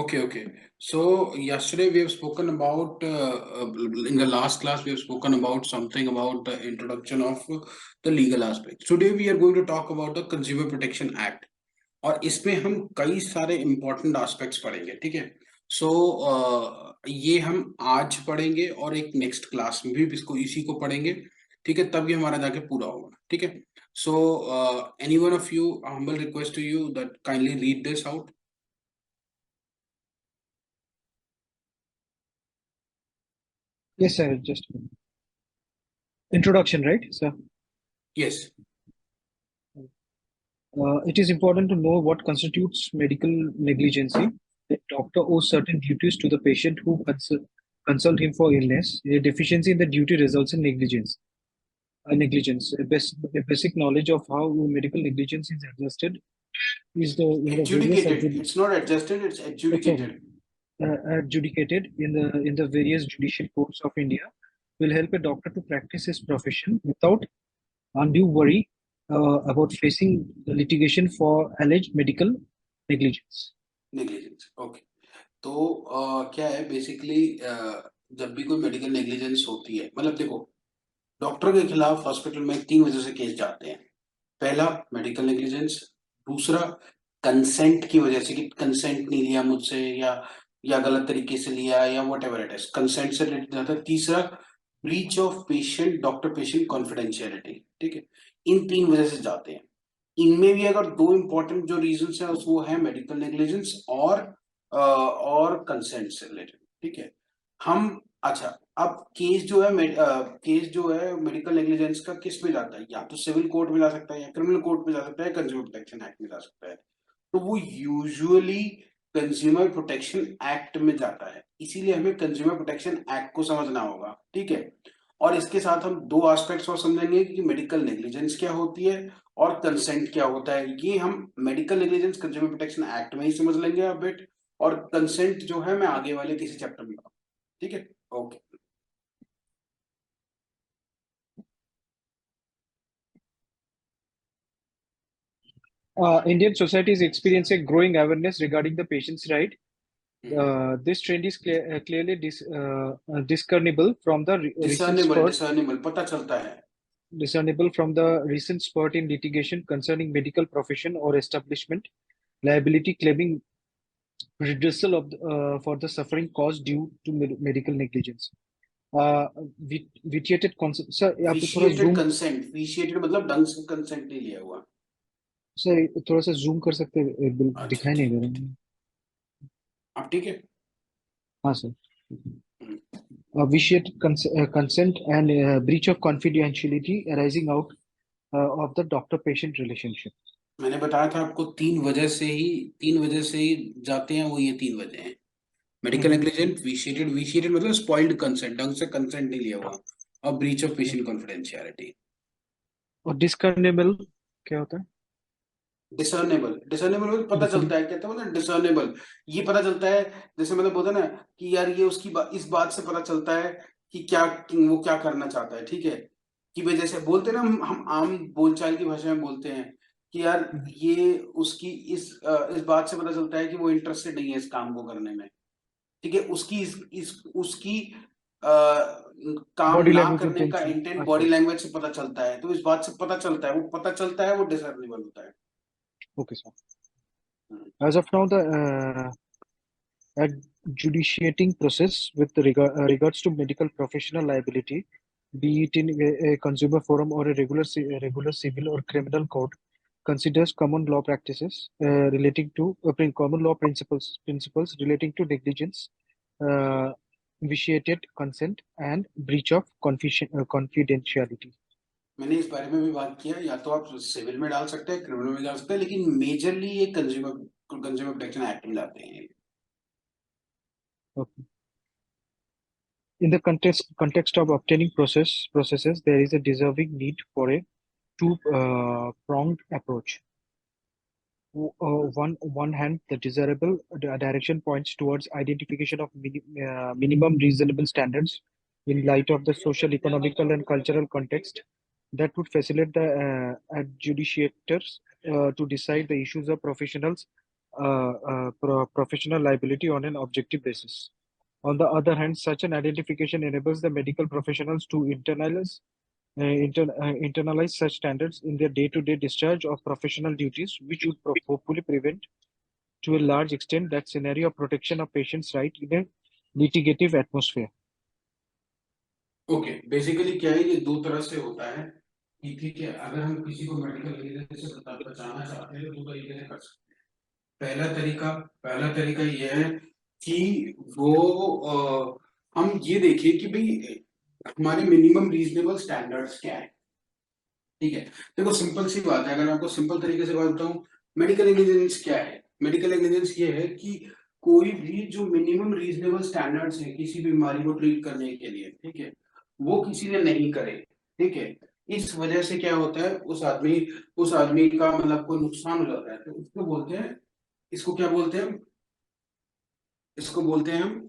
Okay, okay. So yesterday we have spoken about in the last class we have spoken about something about the introduction of the legal aspect. Today we are going to talk about the Consumer Protection Act और इसमें हम कई सारे important aspects पढ़ेंगे, ठीक है? So ये हम आज पढ़ेंगे और एक next class में भी इसको इसी को पढ़ेंगे, ठीक है? तब ये हमारा जाके पूरा होगा, ठीक है? So any one of you, humble request to you that kindly read this out. Yes, sir. Just introduction, right, sir? Yes. It is important to know what constitutes medical negligence. The doctor owes certain duties to the patient who consult him for illness. A deficiency in the duty results in negligence. A basic knowledge of how medical negligence is adjusted is in the various Adjudicated. It's not adjusted, it's adjudicated. Adjudicated in the various judicial courts of India will help a doctor to practice his profession without undue worry about facing the litigation for alleged medical negligence. Negligence, okay. तो क्या है basically जब भी कोई medical negligence होती है, मतलब देखो डॉक्टर के खिलाफ हॉस्पिटल में 3 वजह से केस जाते हैं. पहला मेडिकल नेग्लिजेंस, दूसरा कंसेंट की वजह से कि कंसेंट नहीं लिया मुझसे या गलत तरीके से लिया या what ever it is, consent से रिलेटेड जाता है. तीसरा breach of patient doctor patient confidentiality, ठीक है. इन 3 वजह से जाते हैं. इनमें भी अगर 2 इंपॉर्टेंट जो रीजंस है वो है मेडिकल नेग्लिजेंस और कंसेंट से रिलेटेड, ठीक है. हम अच्छा अब केस जो है मेडिकल नेग्लिजेंस का किस में जाता है, या तो सिविल कोर्ट में जा सकता है या क्रिमिनल कोर्ट में जा सकता है, कंज्यूमर प्रोटेक्शन एक्ट में जा सकता है. तो वो यूजुअली कंज्यूमर प्रोटेक्शन एक्ट में जाता है, इसीलिए हमें कंज्यूमर प्रोटेक्शन एक्ट को समझना होगा, ठीक है. और इसके साथ हम 2 एस्पेक्ट्स और समझेंगे कि मेडिकल नेग्लिजेंस क्या होती है और कंसेंट क्या होता है. ये हम medical negligence consumer protection act में ही समझ लेंगे अब बिट, और कंसेंट जो है मैं आगे वाले किसी चैप्टर में बताऊंगा, ठीक है. Okay. Indian society is experiencing growing awareness regarding the patient's right. This trend is clearly discernible from the recent discernible पता चलता है. discernible from the recent spurt in litigation concerning medical profession or establishment liability claiming redressal of for the suffering caused due to medical negligence. Vitiated consent, sir. आप थोड़ा Vitiated zoom consent, vitiated मतलब ढंग से consent नहीं लिया हुआ. Sir थोड़ा सा जूम कर सकते हैं, दिखाई नहीं दे रहा है. अब ठीक है. हाँ sir. Vitiated consent and breach of confidentiality arising out of the doctor-patient relationship. मैंने बताया था आपको 3 वजह से ही जाते हैं, वो ये 3 वजह हैं. मेडिकल नेग्लिजेंट, विशिएटेड मतलब स्पॉइल्ड कंसेंट, ढंग से कंसेंट नहीं लिया हुआ, और ब्रीच ऑफ पेशेंट कॉन्फिडेंशियलिटी. और डिस्कर्नेबल क्या होता है? डिसर्नेबल पता चलता है, कहते हैं मतलब डिसर्नेबल, ये पता चलता है जैसे मतलब बोलते हैं ना कि यार ये उसकी इस बात से पता चलता है कि वो क्या करना चाहता है, ठीक है. कि वे जैसे बोलते हैं ना, हम आम बोलचाल की भाषा में बोलते हैं कि यार ये उसकी इस बात से पता चलता है कि वो इंटरेस्टेड नहीं है इस काम को करने में, ठीक है. उसकी काम Body ना language करने का इंटेंट बॉडी लैंग्वेज से पता चलता है. तो इस बात से पता चलता है, वो डिसर्नेबल होता है. Okay, sir. As of now, the adjudicating process with regards to medical professional liability, be it in a consumer forum or a regular civil or criminal court, considers common law practices relating to common law principles relating to negligence, vitiated consent, and breach of confidentiality. मैंने इस बारे में भी बात किया, या तो आप सिविल में डाल सकते हैं, क्रिमिनल में डाल सकते हैं, लेकिन मेजरली ये कंज्यूमर प्रोटेक्शन एक्ट में जाते हैं. Okay. In the context of obtaining processes, there is a deserving need for a two-pronged approach. One hand, the desirable direction points towards identification of minimum reasonable standards in light of the social, economical, and cultural context that would facilitate the adjudicators to decide the issues of professionals professional liability on an objective basis. On the other hand, such an identification enables the medical professionals to internalize such standards in their day-to-day discharge of professional duties, which would hopefully prevent, to a large extent, that scenario of protection of patients' right in a litigative atmosphere. Okay basically क्या है ये दो तरह से होता है कि ठीक है अगर हम किसी को मेडिकल नेग्लिजेंस से बचाना चाहते हैं तो दो तरीके से कर सकते हैं। पहला तरीका ये है कि वो हम ये देखिए कि भाई हमारे मिनिमम रीजनेबल स्टैंडर्ड्स क्या है। ठीक है देखो सिंपल सी बात है अगर मैं आपको सिंपल तरीके से बात बताऊं मेडिकल नेग्लिजेंस क्या है। मेडिकल नेग्लिजेंस ये है कि कोई भी जो मिनिमम रीजनेबल स्टैंडर्ड्स है किसी बीमारी को ट्रीट करने के लिए ठीक है वो किसी ने नहीं करे। ठीक है इस वजह से क्या होता है उस आदमी का मतलब कोई नुकसान हो जाता है तो उसको बोलते हैं इसको क्या बोलते हैं इसको बोलते हैं हम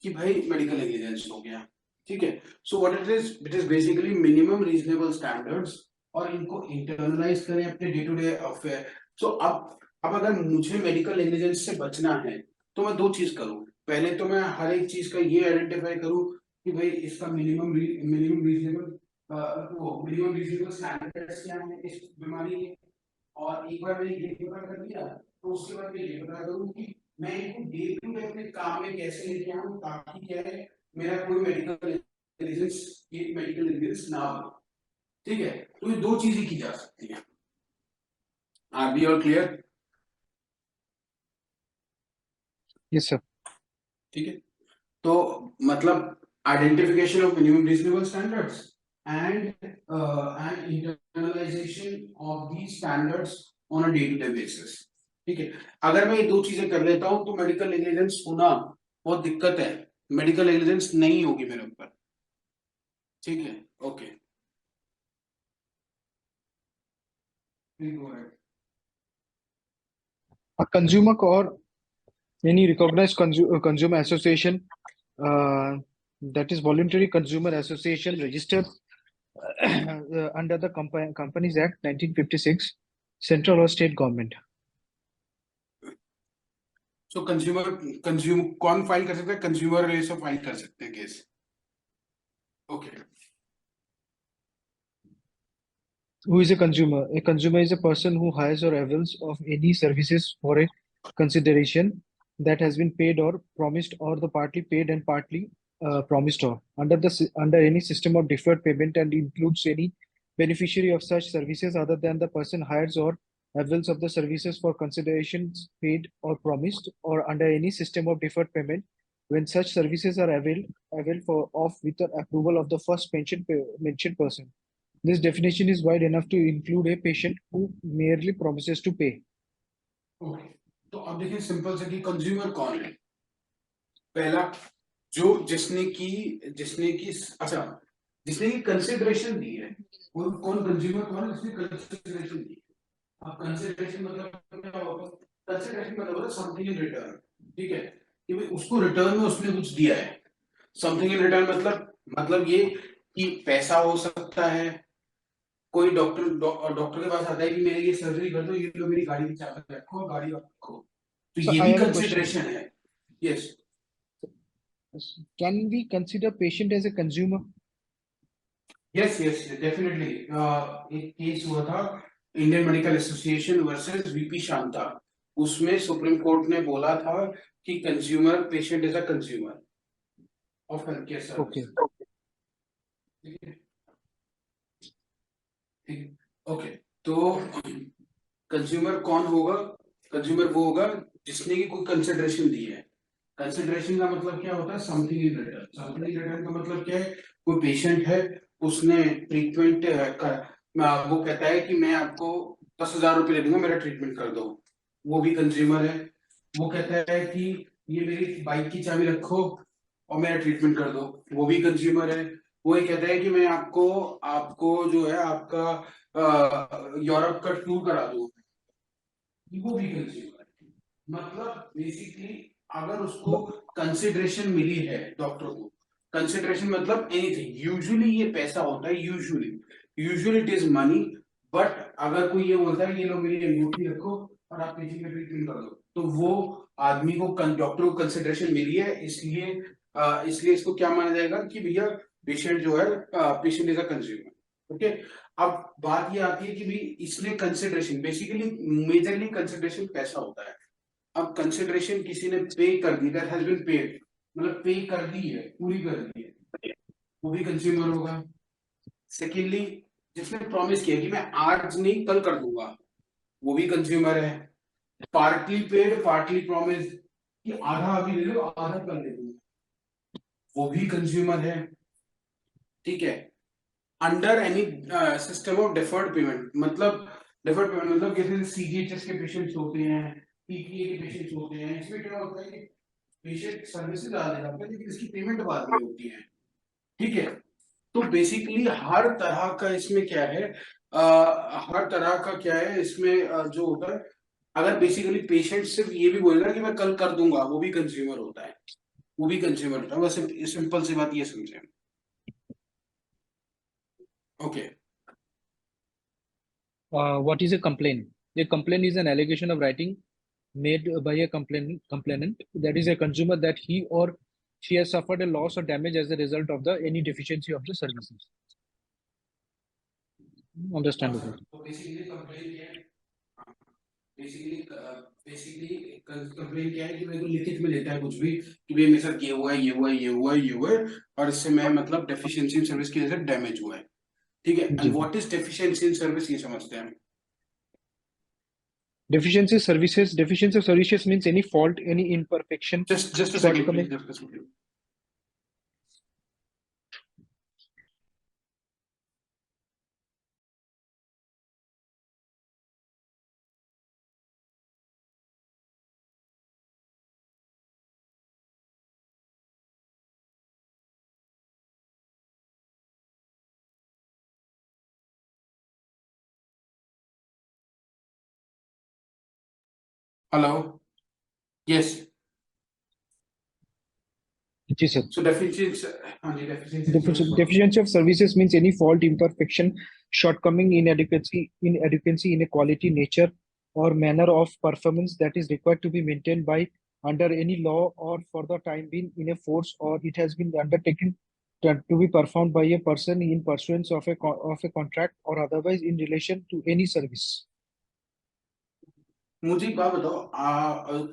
कि भाई मेडिकल नेग्लिजेंस हो गया। ठीक है so what it is basically minimum reasonable standards और इनको इंटरनलाइज करें अपने डे टू डे अफेयर। सो अब अगर मुझे मेडिकल नेग्लिजेंस से बचना है तो मैं दो चीज करूं। पहले तो मैं हर एक चीज का ये आइडेंटिफाई करूं कि भाई इसका मिनिमम रीजनेबल स्टैंडर्ड्स क्या है इस बीमारी के। और एक बार मैंने ये पता कर लिया तो उसके बाद मैं ये पता करूं कि मैं इनको डे टू डे अपने काम में कैसे लेके आऊं ताकि क्या है मेरा कोई मेडिकल नेग्लिजेंस ना हो। ठीक है तो ये दो चीजें की जा सकती हैं। Are we all clear? Yes, sir. ठीक है तो मतलब identification of minimum reasonable standards and internalisation of the standards on a day to day basis. ठीक है अगर मैं ये दो चीजें कर लेता हूं तो मेडिकल नेग्लिजेंस होना बहुत दिक्कत है। मेडिकल नेग्लिजेंस नहीं होगी मेरे ऊपर। ठीक है okay A consumer or any recognized consumer association, that is voluntary consumer association registered under the Companies Act 1956, central or state government. So consume कौन फाइल कर सकता है कंज्यूमर ये सब फाइल कर सकते हैं case. Okay Who is a consumer? A consumer is a person who hires or avails of any services for a consideration that has been paid or promised, or the partly paid and partly promised, or under any system of deferred payment, and includes any beneficiary of such services other than the person hires or avails of the services for considerations paid or promised, or under any system of deferred payment when such services are availed for of with the approval of the first mentioned person. This definition is wide enough to include a patient who merely promises to pay. Okay तो अब देखिए simple से कि consumer कौन है। पहला जो जिसने की अच्छा जिसने की कंसिडरेशन दी है कौन कंज्यूमर कौन है जिसने कंसिडरेशन दी है। अब कंसिडरेशन मतलब क्या होगा कंसिडरेशन मतलब होता है समथिंग इन रिटर्न। ठीक है कि भाई उसको रिटर्न में उसने कुछ दिया है। समथिंग इन रिटर्न मतलब ये कि पैसा हो सकता है कोई डॉक्टर के पास आता है कि मेरी ये सर्जरी कर दो ये लो मेरी गाड़ी की चाबी रखो गाड़ी रखो तो So ये I भी have a question. कंसिडरेशन है। Yes Can we consider patient as a consumer? Yes yes definitely एक केस हुआ था Indian medical association versus VP Shanta. उसमें सुप्रीम कोर्ट ने बोला था कि consumer patient is a consumer of health care Okay. Service. Okay तो कंज्यूमर कौन होगा कंज्यूमर वो होगा जिसने की कोई कंसिडरेशन दी है। कंसिडरेशन का मतलब क्या होता है something in return. Something in return का मतलब क्या है कोई पेशेंट है उसने ट्रीटमेंट वो कहता है कि मैं आपको 10,000 रुपये दे दूंगा मेरा ट्रीटमेंट कर दो वो भी कंज्यूमर है। वो कहता है कि ये मेरी बाइक की चाबी रखो और मेरा ट्रीटमेंट कर दो वो भी कंज्यूमर है। वो ये कहता है कि मैं आपको आपको जो है आपका यूरोप का टूर करा दूं वो भी कंज्यूमर है। मतलब बेसिकली अगर उसको But, कंसिडरेशन मिली है डॉक्टर को कंसिडरेशन मतलब एनीथिंग यूजुअली ये पैसा होता है usually it is money but अगर कोई ये बोलता है कि ये लो मेरी अंगूठी रखो और आप पेशेंट का ट्रीटमेंट कर दो, तो वो आदमी को डॉक्टर को कंसिडरेशन मिली है, इसलिए इसलिए इसको क्या माना जाएगा कि भैया पेशेंट जो है, patient is a consumer. Okay. अब बात ये आती है कि भाई इसने कंसिडरेशन, बेसिकली मेजरली कंसिडरेशन पैसा होता है। अब कंसिडरेशन किसी ने पे कर दी, दैट हैज बीन पेड, मतलब पे कर दी है, पूरी कर दी है, वो भी कंज्यूमर होगा। सेकेंडली, जिसने प्रॉमिस किया कि मैं आज नहीं कल कर दूंगा, वो भी कंज्यूमर है। पार्टली पेड पार्टली प्रॉमिस कि आधा अभी ले लो आधा कल दे दूंगा, वो भी कंज्यूमर है। ठीक है। Under any system of deferred payment, मतलब डिफर्ड पेमेंट मतलब जैसे सीजीएचएस के पेशेंट्स होते हैं, पीपीए के पेशेंट्स होते हैं, इसमें क्या होता है कि पेशेंट सर्विसेज आ जाता है लेकिन इसकी पेमेंट बाद में होती है। ठीक है। तो बेसिकली हर तरह का इसमें क्या है, हर तरह का क्या है इसमें जो होता है, अगर बेसिकली पेशेंट सिर्फ ये भी बोलेगा कि मैं कल कर दूंगा, वो भी कंज्यूमर होता है, वो भी कंज्यूमर होता है। बस सिंपल सी बात ये समझे। Okay. What is a complaint? A complaint is an allegation of writing made by a complainant, that is a consumer, that he or she has suffered a loss or damage as a result of the any deficiency of the services. अच्छा, Understandable. तो basically complain क्या है? Basically basically complain क्या है कि मेरे को लिखित में देता है कुछ भी कि भाई मेरे साथ ये हुआ है, ये हुआ है, ये हुआ है, ये हुआ है, और इससे मैं मतलब डेफिशिएंसी इन सर्विस की वजह से डैमेज हुआ है। ठीक है। जी and sir. What is deficiency in service, ये समझते हैं हम। Deficiency of services means any fault, any imperfection, just a second shortcoming. Please, just a second. Hello. Yes. जी सर। सो डेफिशिएंसी, हाँ जी, डेफिशिएंसी इन सर्विस बोलो। Deficiency of services means any fault, imperfection, shortcoming, inadequacy in a quality, nature, or manner of performance that is required to be maintained by under any law or for the time being in a force, or it has been undertaken to be performed by a person in pursuance of of a contract or otherwise in relation to any service. मुझे एक बात बताओ,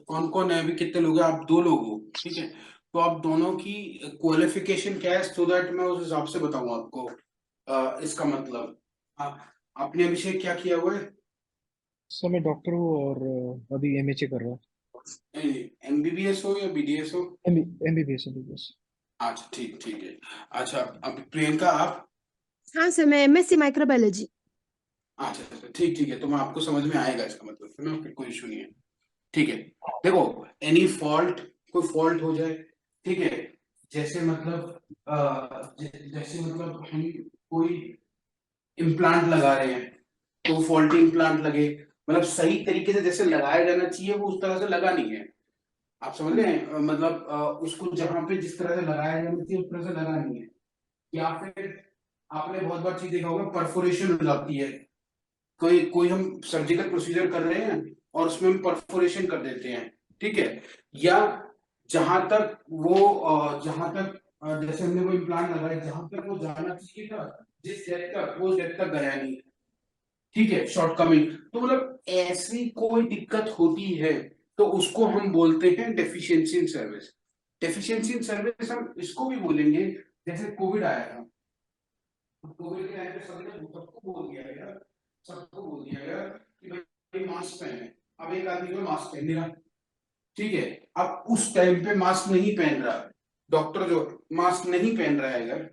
कौन कौन है, अभी कितने लोग हैं? आप दो लोग हो, ठीक है। तो आप दोनों की क्वालिफिकेशन क्या है, सो दैट मैं उस हिसाब से बताऊं आपको। इसका मतलब, आ, आपने अभिषेक क्या किया हुआ है? सर मैं डॉक्टर हूँ और अभी एमएचए कर रहा हूँ। एमबीबीएस हो या बीडीएस हो? MBBS MBBS. अच्छा, ठीक ठीक है। अच्छा, अब प्रियंका आप? हाँ सर, मैं एमएससी माइक्रोबायोलॉजी। अच्छा अच्छा, ठीक ठीक है, तो मैं आपको समझ में आएगा इसका मतलब, फिर ना, फिर कोई इशू नहीं है। ठीक है। देखो, एनी फॉल्ट, कोई फॉल्ट हो जाए, ठीक है, जैसे मतलब जैसे मतलब हम कोई इम्प्लांट लगा रहे हैं, तो फॉल्टी इम्प्लांट लगे, मतलब सही तरीके से जैसे लगाया जाना चाहिए वो उस तरह से लगा नहीं है। आप समझ रहे हैं? मतलब उसको जहां पे जिस तरह से लगाया जाना चाहिए उस तरह से लगा नहीं है। या फिर आपने बहुत बार चीज देखा होगा, परफोरेशन हो जाती है, कोई कोई हम सर्जिकल प्रोसीजर कर रहे हैं और उसमें हम परफोरेशन कर देते हैं। ठीक है। या जहां तक वो जहां तक जैसे हमने वो इम्प्लांट लगाया, जहां तक वो जाना चाहिए था, जिस डेप्थ तक, वो डेप्थ तक गया नहीं। ठीक है, शॉर्टकमिंग। तो मतलब ऐसी कोई दिक्कत होती है तो उसको हम बोलते हैं deficiency in service. Deficiency in service हम इसको भी बोलेंगे, जैसे कोविड आया था, कोविड के टाइम पे सबको बोल दिया गया कि भाई मास्क पहने। अब एक आदमी जो मास्क पहन रहा, ठीक है, अब उस टाइम पे मास्क नहीं पहन रहा, डॉक्टर जो मास्क नहीं पहन रहा है, अगर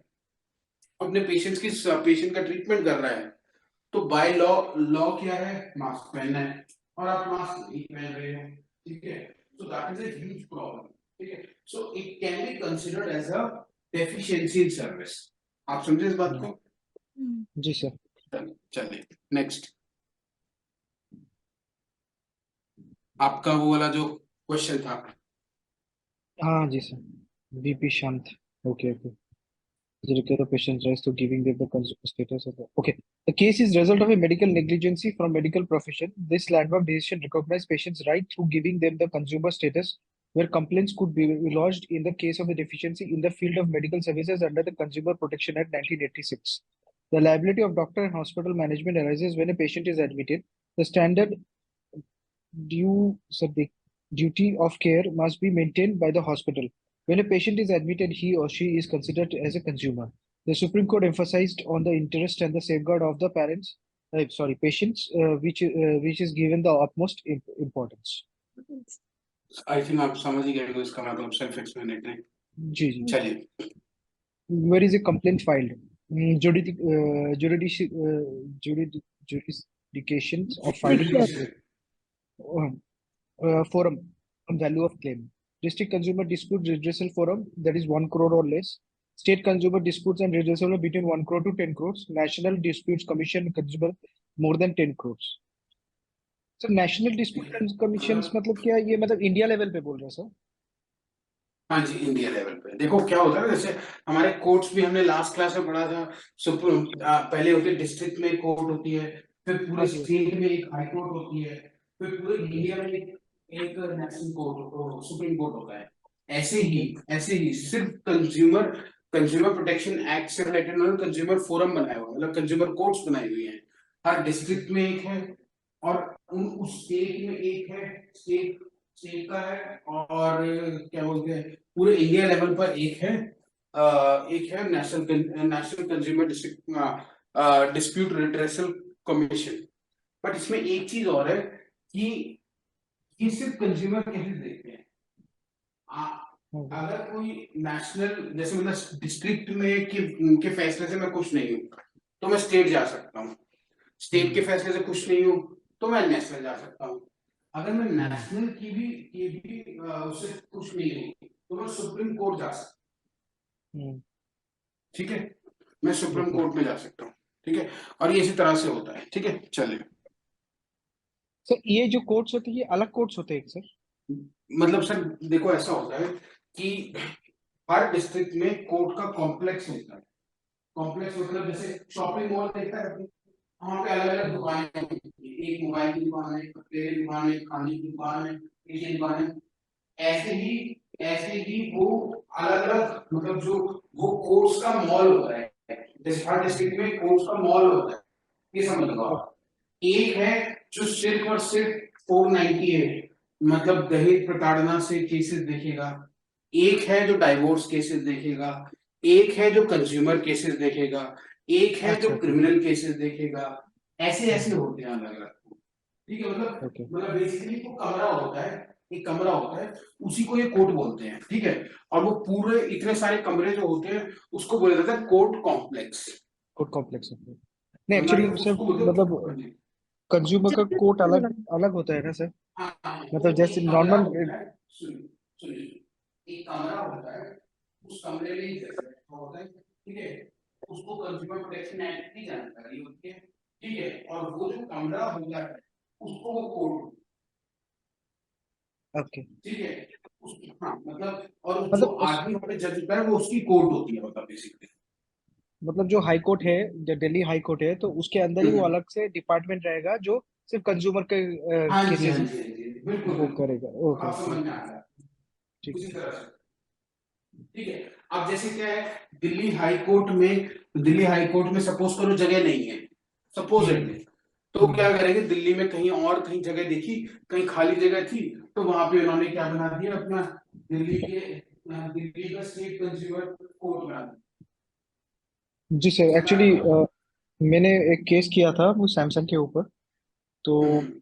अपने पेशेंट का ट्रीटमेंट कर रहा है, तो बाय लॉ, लॉ क्या है, मास्क पहनना है, और आप मास्क नहीं पहन रहे हो। ठीक है। So that is a huge problem. ठीक है। So it can be considered as a deficiency in service. आप समझे इस बात को? जी सर। चलिए नेक्स्ट, आपका वो वाला जो क्वेश्चन था। हाँ जी सर। बीपी शांत। Okay okay. The require the patient's rights to giving them the consumer status of the. Okay. The case is result of a medical negligence from medical profession. This landmark decision recognized patients' right through giving them the consumer status, where complaints could be lodged in the case of a deficiency in the field of medical services under the Consumer Protection Act 1986. The liability of doctor and hospital management arises when a patient is admitted. The standard duty of care must be maintained by the hospital. When a patient is admitted, he or she is considered as a consumer. The Supreme Court emphasized on the interest and the safeguard of the patients, which is given the utmost importance. I think आप समझ ही गए हो इसका मतलब self explanatory. जी जी। चलिए, Where is a complaint filed? Jurisdictions of filing forum on value of claim. District Consumer Dispute Redressal Forum, that is 1 crore or less. State Consumer Disputes and Redressal between 1 crore to 10 crores. National Disputes Commission Consumer more than 10 crores. Sir national dispute commission मतलब क्या, ये मतलब India level पे बोल रहे हैं sir? हाँ जी, India level पे देखो क्या होता है, जैसे हमारे कोर्ट्स भी हमने लास्ट क्लास में पढ़ा था। पहले होती डिस्ट्रिक्ट में एक कोर्ट होती है, फिर पूरे स्टेट में एक हाई कोर्ट होती है, फिर पूरे इंडिया में एक नेशनल कोर्ट सुप्रीम कोर्ट होता है। ऐसे ही सिर्फ कंज्यूमर प्रोटेक्शन एक्ट से रिलेटेड उन्होंने कंज्यूमर फोरम बनाया हुआ, मतलब कंज्यूमर कोर्ट्स बनाई हुई हैं। हर डिस्ट्रिक्ट में एक है और उस स्टेट में एक है, स्टेट का है, और क्या बोलते हैं पूरे इंडिया लेवल पर एक है national consumer dispute redressal commission. But इसमें एक चीज और है कि ये सिर्फ कंज्यूमर केसेस देखते हैं। अगर कोई नेशनल, जैसे मतलब डिस्ट्रिक्ट में के फैसले से मैं खुश नहीं हूँ तो मैं स्टेट जा सकता हूँ, स्टेट के फैसले से खुश नहीं हूँ तो मैं नेशनल जा सकता हूँ। अगर मैं नेशनल की भी उससे खुश नहीं हूँ तो मैं सुप्रीम कोर्ट जा सकता हूँ। ठीक है, मैं सुप्रीम कोर्ट में जा सकता हूँ। ठीक है, और ये इसी तरह से होता है। ठीक है, चलिए सर ये जो कोर्ट्स होते हैं ये अलग कोर्ट्स होते हैं सर? मतलब सर देखो ऐसा होता है कि हर डिस्ट्रिक्ट में कोर्ट का कॉम्प्लेक्स होता है। कॉम्प्लेक्स मतलब जैसे शॉपिंग मॉल देखता है, वहाँ पे अलग अलग दुकानें हैं, एक मोबाइल की दुकान है, कपड़े की दुकान है, खाने की दुकान है, ये दुकान है। ऐसे ही वो अलग अलग मतलब जो वो कोर्ट्स का मॉल होता है, जैसे हर डिस्ट्रिक्ट में कोर्ट्स का मॉल होता है, ये समझ लो आप। एक है जो सिर्फ और सिर्फ 490 है, मतलब दहेज प्रताड़ना से केसेस देखेगा। एक है जो डाइवोर्स केसेस देखेगा, एक है जो कंज्यूमर केसेस देखेगा, एक है जो क्रिमिनल केसेस देखेगा। ऐसे होते हैं अलग अलग। ठीक है, मतलब बेसिकली वो कमरा होता है, एक कमरा होता है, उसी को ये कोर्ट बोलते हैं। ठीक है, और वो पूरे इतने सारे कमरे जो होते हैं उसको बोला जाता है कोर्ट कॉम्प्लेक्स। कोर्ट कॉम्प्लेक्स नहीं, एक्चुअली सर मतलब कंज्यूमर का कोर्ट अलग अलग होता है ना सर? मतलब जैसे नॉर्मल एक कमरा होता है, उस कमरे में ही होता है। ठीक है, उसको कंज्यूमर प्रोटेक्शन एक्ट की जानकारी होती है। ठीक है, और वो जो कमरा होता है उसको वो कोर्ट। ओके, ठीक है, हाँ मतलब, और जो आदमी वहाँ पे जज होता है वो उसकी कोर्ट होती है, मतलब बेसिकली। मतलब जो हाई कोर्ट है, जो दिल्ली हाई कोर्ट है, तो उसके अंदर ही वो अलग से डिपार्टमेंट रहेगा जो सिर्फ कंज्यूमर के केसेस बिल्कुल वो करेगा। ओके आप समझ में आ रहा है, ठीक उसी है। तरह से। ठीक है, अब जैसे क्या है दिल्ली हाई कोर्ट में सपोज करो जगह नहीं है, सपोजिटली, तो क्या करेंगे, दिल्ली में कहीं जगह देखी, कहीं खाली जगह थी, तो वहां पे उन्होंने क्या बना दिया, अपना दिल्ली का स्टेट कंज्यूमर कोर्ट बना दिया। जी सर, एक्चुअली मैंने एक केस किया था वो सैमसंग के ऊपर, तो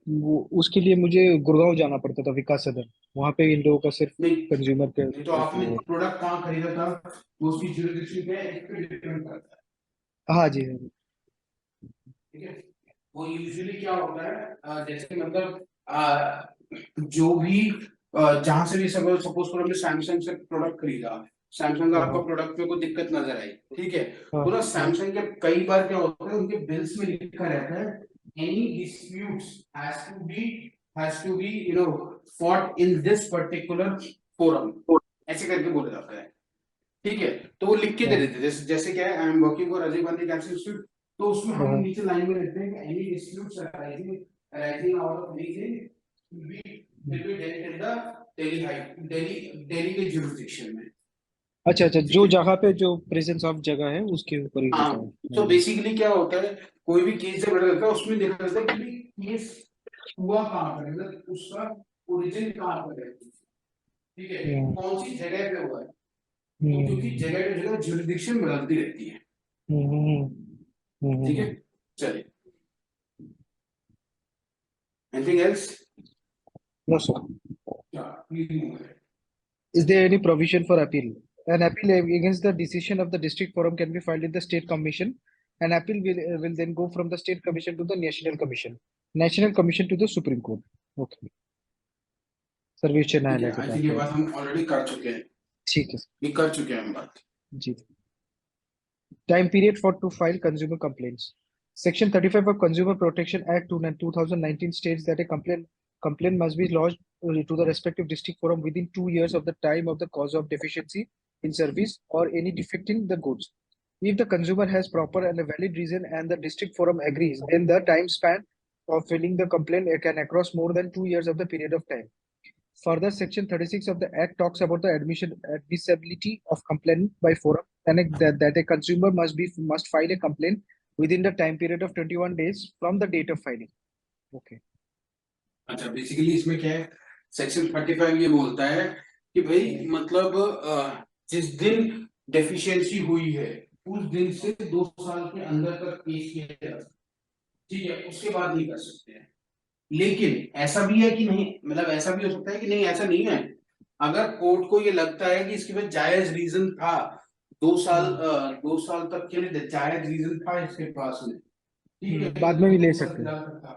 वो उसके लिए मुझे गुड़गांव जाना पड़ता था, विकास सदन। वहाँ पे इन लोगों का सिर्फ कंज्यूमर के नहीं तो आपने प्रोडक्ट कहाँ खरीदा था, वो उसकी ज्यूरिडिक्शन पे इस पे डिपेंड करता है। हाँ जी। ठीक है, वो यूजुअली क्या होता है, जैसे मतलब जो भी जहां से भी सपोज करो हमने सैमसंग से प्रोडक्ट खरीदा, सैमसंग का आपको प्रोडक्ट में कोई दिक्कत नजर आई, ठीक है, तो ना सैमसंग के कई बार क्या होता है उनके बिल्स में लिखा रहता है any disputes has to be fought in this particular forum, ऐसे करके बोला जाता है। ठीक है, तो वो लिख के दे हाँ देते, जैसे जैसे क्या है, I am working for Ajay Gandhi cancer institute, तो उसमें हम हाँ नीचे लाइन में लिखते हैं कि any disputes arising out of anything will be dealt in the Delhi के जुरिसडिक्शन में। अच्छा अच्छा, ठीक जो है, जगह पे जो प्रेजेंस ऑफ जगह है उसके ऊपर ही होता है। हाँ, तो बेसिकली क्या होता है, कोई भी केस जब रहता है उसमें देखा जाता है कि भाई केस हुआ कहाँ पर है, मतलब उसका ओरिजिन कहाँ पर है, ठीक है, हम्म कौन सी जगह पे हुआ है, तो क्योंकि हम्म जगह टू जगह जुरिसडिक्शन बदलती रहती है। हम्म ठीक है, चलिए, anything else? No sir. Is there any provision for appeal? An appeal against the decision of the district forum can be filed in the state commission. An appeal will then go from the state commission to the national commission. National commission to the Supreme Court. Okay. सर्वोच्च ठीक है, न्यायालय पे I think जाता ये है। बात हम ऑलरेडी कर चुके हैं, ठीक है ये कर चुके हैं हम बात। जी। Time period for to file consumer complaints. Section 35 of Consumer Protection Act 2019 states that a complaint must be lodged to the respective district forum within 2 years of the time of the cause of deficiency in service or any defect in the goods. If the consumer has proper and a valid reason and the district forum agrees, then the time span of filing the complaint can across more than 2 years of the period of time. Further, Section 36 of the Act talks about the admissibility of complaint by forum, and that a consumer must file a complaint within the time period of 21 days from the date of filing. Okay. अच्छा, basically इसमें क्या है, section 35 ये बोलता है कि भाई मतलब जिस दिन डेफिशिएंसी हुई है उस दिन से 2 साल के अंदर तक केस किया जा सकता है, ठीक है, उसके बाद नहीं कर सकते हैं। लेकिन ऐसा भी है कि नहीं, मतलब ऐसा भी हो सकता है कि नहीं, ऐसा नहीं है, अगर कोर्ट को ये लगता है कि इसके पास जायज रीजन था, 2 साल 2 साल तक के लिए जायज रीजन था इसके पास में, ठीक है, बाद में भी ले 2 साल सकते हैं। दिला सकता,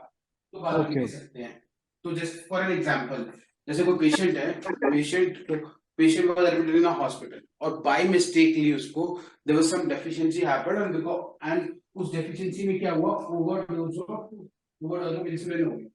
तो बाद में ओके ले ओके। सकते हैं। तो जैसे फॉर एन एग्जांपल, जैसे कोई पेशेंट है, patient was admitted in hospital और बाय मिस्टेकली उसको there was some deficiency happened and because and उस डेफिशिएंसी में क्या हुआ, ओवरडोज ऑफ इंसुलिन हो गया।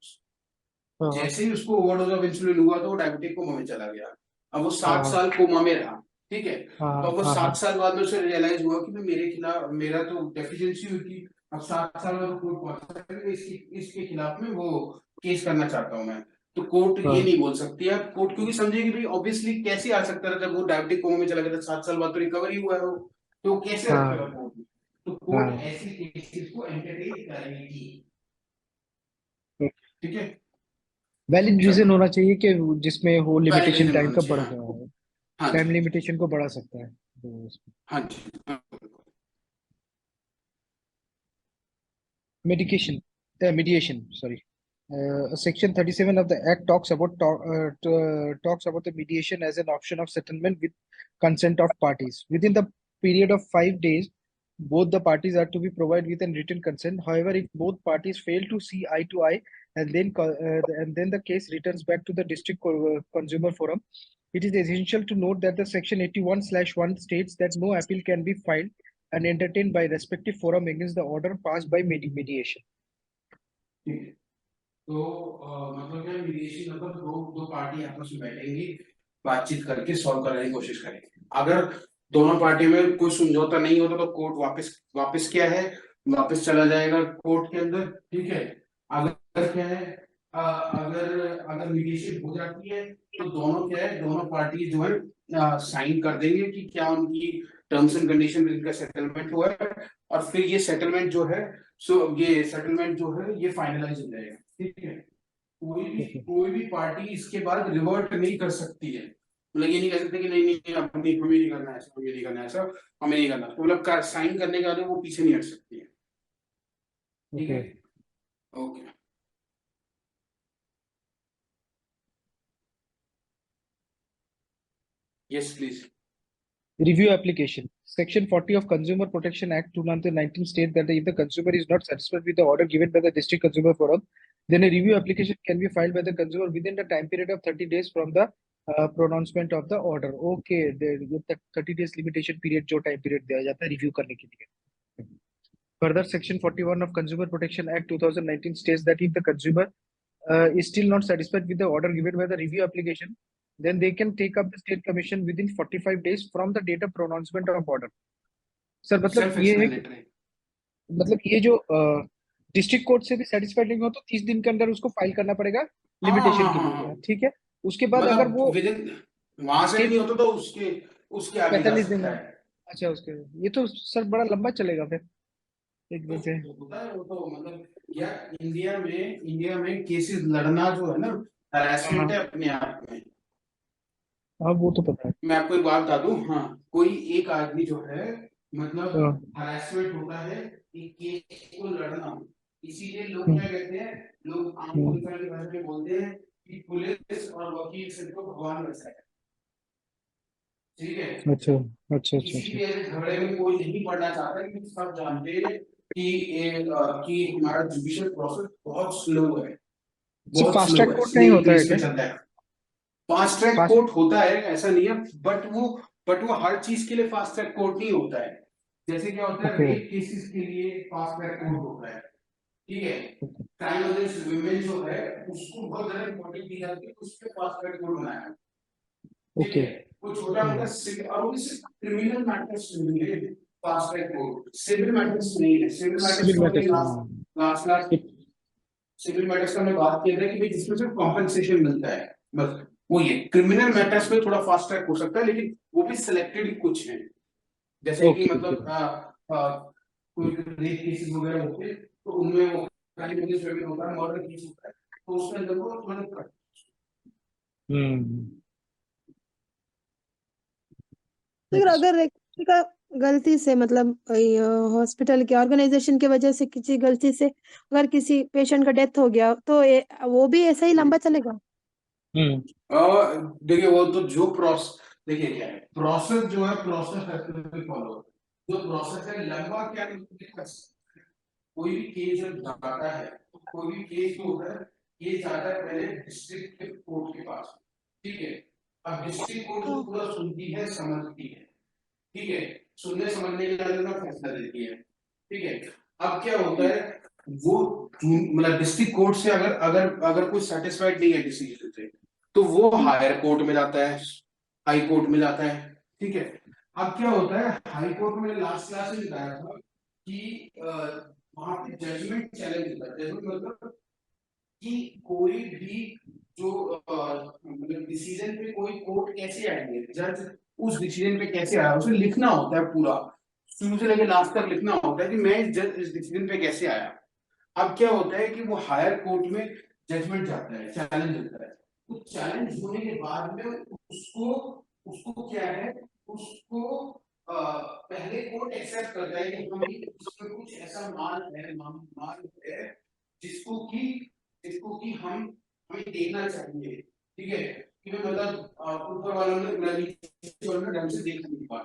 हाँ जैसे ही उसको ओवरडोज ऑफ इंसुलिन हुआ तो वो डायबिटिक कोमा में चला गया। अब वो 60 साल हाँ कोमा में रहा, ठीक है, हाँ तो अब वो हाँ 60 साल बाद में उसे रियलाइज हुआ कि भाई मेरे खिलाफ, मेरा तो डेफिशिएंसी हुई थी, अब 60 साल में कोर्ट पहुंचा है, इसके खिलाफ में वो केस करना चाहता हूं मैं। तो कोर्ट ये हाँ नहीं बोल सकती है, कोर्ट क्योंकि समझेगी भाई ऑब्वियसली कैसे आ सकता था, जब वो डायबिटिक कोमा में चला गया था 7 साल बाद तो रिकवर ही हुआ है वो, तो वो कैसे रखेगा हाँ कोर्ट में? तो कोर्ट हाँ। ऐसी केसेस को एंटरटेन करेगी। ठीक है, वैलिड चलो, रीजन होना चाहिए कि जिसमें वो वैलिड लिमिटेशन रीजन टाइम होना का बढ़ चाहिए, गया है। हाँ टाइम जी, लिमिटेशन को बढ़ा सकता है तो हाँ जी, हाँ जी। medication mediation, sorry. Section 37 of the act talks about the mediation as an option of settlement with consent of parties within the period of 5 days. Both the parties are to be provided with a written consent. However, if both parties fail to see eye to eye and then the case returns back to the district consumer forum, it is essential to note that the section 81/1 states that no appeal can be filed and entertained by respective forum against the order passed by mediation. ठीक है, तो मतलब क्या, mediation मतलब दो दो party आपस में बैठेंगी, बातचीत करके सॉल्व करने की कोशिश करेंगे। अगर दोनों पार्टी में कोई समझौता नहीं होता तो कोर्ट वापस वापस क्या है, वापस चला जाएगा कोर्ट के अंदर, ठीक है। अगर क्या है, अगर अगर मीडिएशन हो जाती है तो दोनों क्या है, दोनों पार्टी जो है साइन कर देंगे कि क्या उनकी टर्म्स एंड कंडीशन में इनका सेटलमेंट हुआ है, और फिर ये सेटलमेंट जो है, ये सेटलमेंट जो है ये फाइनलाइज हो जाएगा, ठीक है। Okay. कोई भी पार्टी इसके बाद रिवर्ट नहीं कर सकती है, मतलब ये नहीं कह सकते कि नहीं नहीं अब नहीं, हमें नहीं करना ऐसा, हमें नहीं करना ऐसा, हमें नहीं करना, तो मतलब साइन करने के बाद वो पीछे नहीं हट सकती है, ठीक है, Okay. Okay, yes please. Review application. Section 40 of Consumer Protection Act 2019 states that if the consumer is not satisfied with the order given by the District Consumer Forum, then a review application can be filed by the consumer within the time period of 30 days from the pronouncement of the order. Okay, the 30 days limitation period जो time period दिया जाता है review करने के लिए. Further, Section 41 of Consumer Protection Act 2019 states that if the consumer is still not satisfied with the order given by the review application, then they can take up the state commission within 45 days from the date of pronouncement of order. Sir मतलब self ये है कि explanatory. मतलब ये जो district court से भी satisfied नहीं हो तो 30 दिन के अंदर उसको फाइल करना पड़ेगा हाँ लिमिटेशन हाँ के हाँ लिए, हाँ, ठीक है। उसके बाद अगर मतलब वो विद इन, वहां से भी स्टेट नहीं होता तो उसके उसके आगे जा 45 दिन सकता में, है। अच्छा उसके, ये तो सर बड़ा लंबा चलेगा फिर एक तो दिन से। होता है वो तो, मतलब क्या, इंडिया में केसेस लड़ना जो है ना, हरासमेंट हाँ है अपने आप में। हाँ वो तो पता है। मैं आपको एक बात बता दूं, हाँ, कोई एक आदमी जो है, मतलब हाँ, हरासमेंट होता है कि केस को लड़ना, इसीलिए लोग हम्म, क्या कहते हैं, लोग आम हम्म, इंसान की भाषा में बोलते हैं कि पुलिस और वकील सिर्फ भगवान बचा है। ठीक है, अच्छा अच्छा अच्छा किसी अच्छा। भी ऐसे झगड़े में कोई नहीं पड़ना चाहता, क्योंकि सब जानते हैं कि हमारा जुडिशियल प्रोसेस बहुत स्लो है, सर बहुत फास्ट स्लो ट्रैक है, कोर्ट नहीं स्नेक होता है पेस पे क्या? चलता है। फास्ट ट्रैक फास्ट, कोर्ट होता है, ऐसा नहीं है, बट वो हर चीज के लिए फास्ट ट्रैक कोर्ट नहीं होता है। जैसे क्या होता है, ओके रेप केसेस के लिए फास्ट ट्रैक कोर्ट होता है, ठीक है। क्राइम अगेंस्ट विमेन जो है, उसको बहुत ज्यादा इंपॉर्टेंट दी जाती है, उस पर फास्ट ट्रैक कोर्ट बनाया है, ठीक ओके। है। वो छोटा मोटा और वो सिर्फ क्रिमिनल मैटर्स नहीं है, fast track court civil matters नहीं है। सिविल मैटर्स सिविल का हमने मैटर्स में, last last last civil matters का हमने बात किया था कि भाई जिसमें सिर्फ कॉम्पेंसेशन मिलता है, बस वो ये। क्रिमिनल मैटर्स में थोड़ा फास्ट ट्रैक हो सकता है, लेकिन वो भी सिलेक्टेड कुछ हैं, जैसे कि ओके ओके। मतलब कोई रेप केसेस वगैरह होते हैं, तो उनमें वो क्राइम अगेंस्ट वुमेन होता है, मर्डर केस होता है, तो उसके अंदर वो मदद करता हम्म। तो अच्छा। अगर एक किसी का गलती से मतलब हॉस्पिटल के ऑर्गेनाइजेशन की वजह से किसी गलती से अगर किसी पेशेंट का डेथ हो गया तो वो भी ऐसा ही है। लंबा चलेगा? हम्म देखिए वो तो जो प्रोसेस, देखिए क्या है प्रोसेस, जो है प्रोसेस फॉलो, जो प्रोसेस है लंबा क्या नहीं। कोई भी केस जब जाता है, तो कोई भी केस जो होता है, ये जाता है पहले डिस्ट्रिक्ट के कोर्ट के पास, ठीक है। अब डिस्ट्रिक्ट कोर्ट जो हाँ। पूरा सुनती है, समझती है, ठीक है, सुनने समझने के बाद में फैसला देती है, ठीक है। अब क्या होता है, वो मतलब डिस्ट्रिक्ट कोर्ट से अगर अगर अगर कोई सेटिस्फाइड नहीं है डिसीजन से, तो वो हायर कोर्ट में जाता है, हाई कोर्ट में जाता है, ठीक है। अब क्या होता है, हाई कोर्ट में लास्ट क्लास में बताया था कि वहां पे जजमेंट चैलेंज होता है। जजमेंट मतलब कि कोई भी जो मतलब डिसीजन पे कोई कोर्ट कैसे आएंगे, जज उस डिसीजन पे कैसे आया, उसे लिखना होता है पूरा, शुरू से लेकर लास्ट तक लिखना होता है कि मैं इस डिसीजन पे कैसे आया। अब क्या होता है कि वो हायर कोर्ट में जजमेंट जाता है, चैलेंज होता है। तो चैलेंज होने के बाद में उसको उसको क्या है, उसको पहले कोर्ट एक्सेप्ट करता है कि हाँ इसमें कुछ ऐसा माल है जिसको कि जिसको कि हम हमें देखना चाहिए, ठीक है। कि मतलब ऊपर वालों ने नीचे वालों ने ढंग से देख नहीं पा,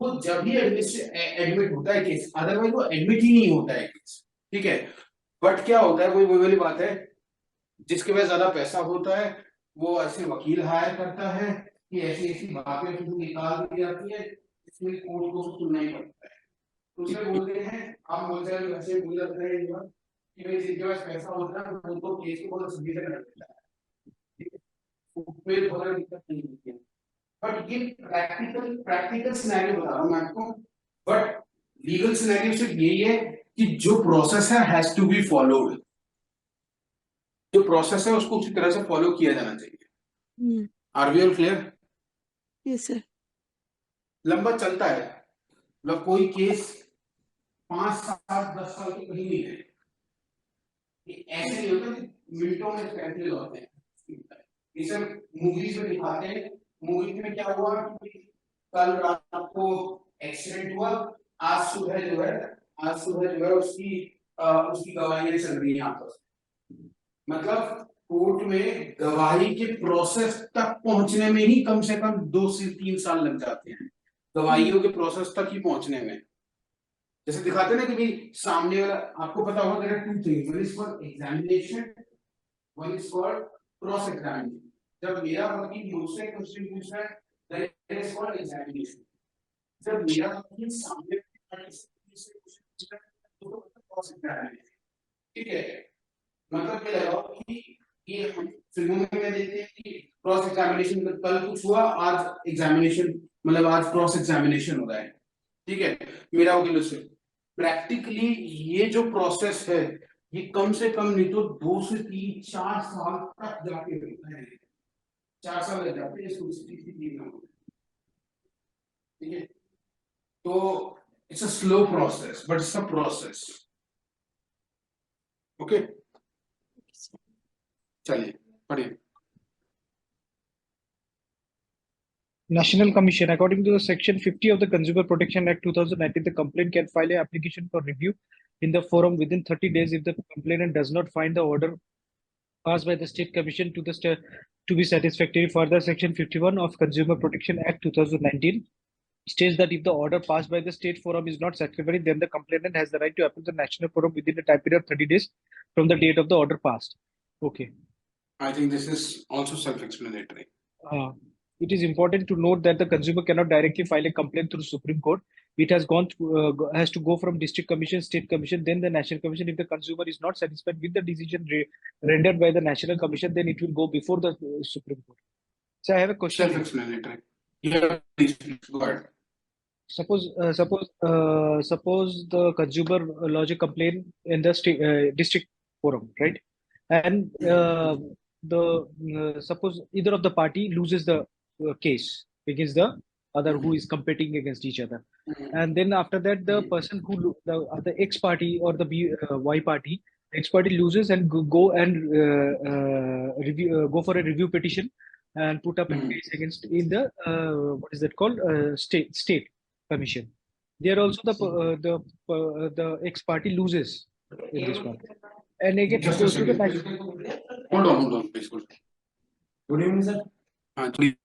वो जब ही एडमिट होता है केस, अदरवाइज वो एडमिट ही नहीं होता है केस, ठीक है। बट क्या होता है, वही वाली बात है, जिसके पास ज्यादा पैसा होता है वो ऐसे वकील हायर करता है कि ऐसी ऐसी बातें उसको निकाल दी जाती है, इसमें कोर्ट को सुनना ही पड़ता है। तो उसे बोलते हैं, आप बोलते हैं वैसे बोल जाता है ये बात कि भाई जिनके पास पैसा होता है वो तो केस को बहुत सीधे कर देता है, ठीक है, उसमें बहुत ज्यादा दिक्कत नहीं होती है। बट ये प्रैक्टिकल प्रैक्टिकल सिनेरियो बता रहा हूँ मैं आपको, बट लीगल सिनेरियो सिर्फ यही है कि जो प्रोसेस है हैज टू बी फॉलोड, जो प्रोसेस है उसको उसी तरह से फॉलो किया जाना चाहिए। Are we all clear? Yes sir. लंबा चलता है, मतलब कोई केस 5 7 10 साल तो कहीं नहीं है, ये ऐसे नहीं होता कि मिनटों में फैसले होते हैं। ये सब मूवीज में दिखाते हैं, मूवीज में क्या हुआ कि कल रात को एक्सीडेंट हुआ, आज सुबह जो है उसकी उसकी गवाहियां चल रही है आपस में। मतलब कोर्ट में गवाही के प्रोसेस तक पहुंचने में ही कम से कम 2 से 3 साल लग जाते हैं, गवाहियों के प्रोसेस तक ही पहुंचने में। जैसे दिखाते हैं ना कि भाई सामने वाला, आपको पता होगा there are two things, one is for examination, one is for cross examination. जब मेरा वकील मुझसे क्वेश्चन पूछ रहा है, दैट इज फॉर एग्जामिनेशन। जब मेरा वकील सामने वाले से क्वेश्चन पूछ रहा है, तो क्रॉस एग्जामिनेशन, ठीक है। मतलब ये लगाओ कि ये हम फिल्मों में क्या देखते हैं कि क्रॉस एग्जामिनेशन, कल कुछ हुआ, आज एग्जामिनेशन, मतलब आज क्रॉस एग्जामिनेशन हो रहा है, ठीक है, मेरा वकीलों से। प्रैक्टिकली ये जो प्रोसेस है, ये कम से कम नहीं तो 2 से 3 4 साल तक जाके होता है, 4 साल लग जाते हैं इसको ठीक है। तो it's a slow process but it's a process. Okay, चलिए पढ़िए। National Commission. According to the Section 50 of the Consumer Protection Act 2019, the complaint can file an application for review in the forum within 30 days if the complainant does not find the order passed by the State Commission to be satisfactory. Further, Section 51 of Consumer Protection Act 2019 states that if the order passed by the State Forum is not satisfactory, then the complainant has the right to appeal the National Forum within a time period of 30 days from the date of the order passed. Okay. I think this is also self-explanatory. It is important to note that the consumer cannot directly file a complaint through Supreme Court. It has has to go from District Commission, State Commission, then the National Commission. If the consumer is not satisfied with the decision rendered by the National Commission, then it will go before the Supreme Court. So I have a question. Self-explanatory. Yeah, please go ahead. Suppose the consumer lodge a complaint in the district forum, right? And suppose either of the party loses the case against the other who is competing against each other, and then after that the person who the X party or the Y party, X party loses and go and go for a review petition and put up a case against in the what is that called state commission. There also the X party loses in this one, and again it Just a goes to the second. national. Hold on, please. Good evening, sir. Please.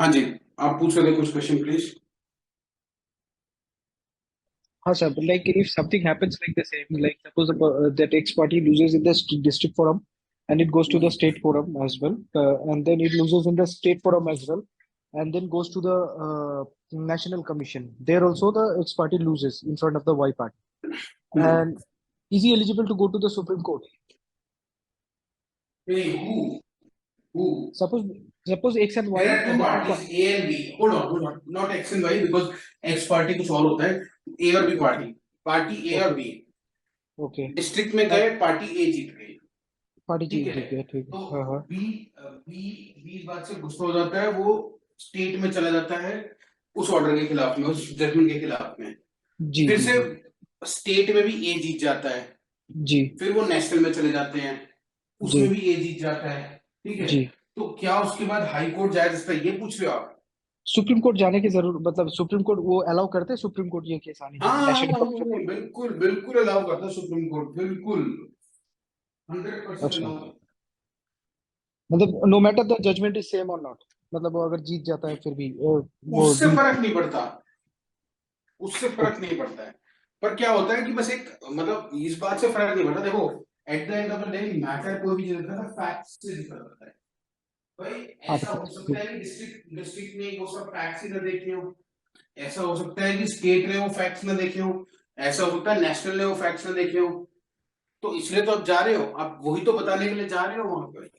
हाँ जी, आप पूछ रहे थे कुछ question please. Sir, but like if something happens like the same, like suppose that X party loses in the district forum and it goes to the state forum as well, and then it loses in the state forum as well, and then goes to the national commission. There also the X party loses in front of the Y party. And is he eligible to go to the Supreme Court? Hey, who? Suppose X and Y. There are two parties, A and B. Hold on. Not X and Y because X party कुछ और होता है, A और B party. Party A और B. Okay. District में गए, party A जीत गई। Party ठीक जीत है, गई, ठीक है। हाँ हाँ। बी इस बात से गुस्सा हो जाता है, वो स्टेट में चला जाता है उस ऑर्डर के खिलाफ में, उस जजमेंट के खिलाफ में। जी फिर जी से स्टेट में भी ए जीत जाता है जी फिर वो नेशनल में चले जाते हैं, उसमें भी ए जीत जाता है। ठीक है, जी। तो क्या उसके बाद हाई कोर्ट जाए, जिसका ये पूछ रहे हो आप? सुप्रीम कोर्ट जाने की जरूरत, मतलब सुप्रीम कोर्ट वो अलाउ करते हैं सुप्रीम कोर्ट ये केस आने के हाँ लिए हाँ नेशनल हाँ, प्रोफेशनल? बिल्कुल बिल्कुल अलाउ करता है सुप्रीम कोर्ट, बिल्कुल 100% अच्छा, अलाउ करता मतलब no matter the judgement is same और नॉट, मतलब वो अगर जीत जाता है फिर भी है। वो उससे भी। फर्क नहीं पड़ता, उससे फर्क ओके। नहीं पड़ता है। पर क्या होता है कि बस एक मतलब इस बात से फर्क नहीं पड़ता, देखो at the end of the day matter कोई भी चीज होता है फैक्ट्स से डिफर होता है। भाई हाँ ऐसा हो तो सकता है कि डिस्ट्रिक्ट डिस्ट्रिक्ट में वो सब फैक्ट्स ही ना देखे हो, ऐसा हो सकता है कि स्टेट ने वो फैक्ट्स ना देखे हो, ऐसा हो सकता है नेशनल ने वो फैक्ट्स ना देखे हो। तो इसलिए तो आप जा रहे हो, आप वही तो बताने के लिए जा रहे हो वहां पे।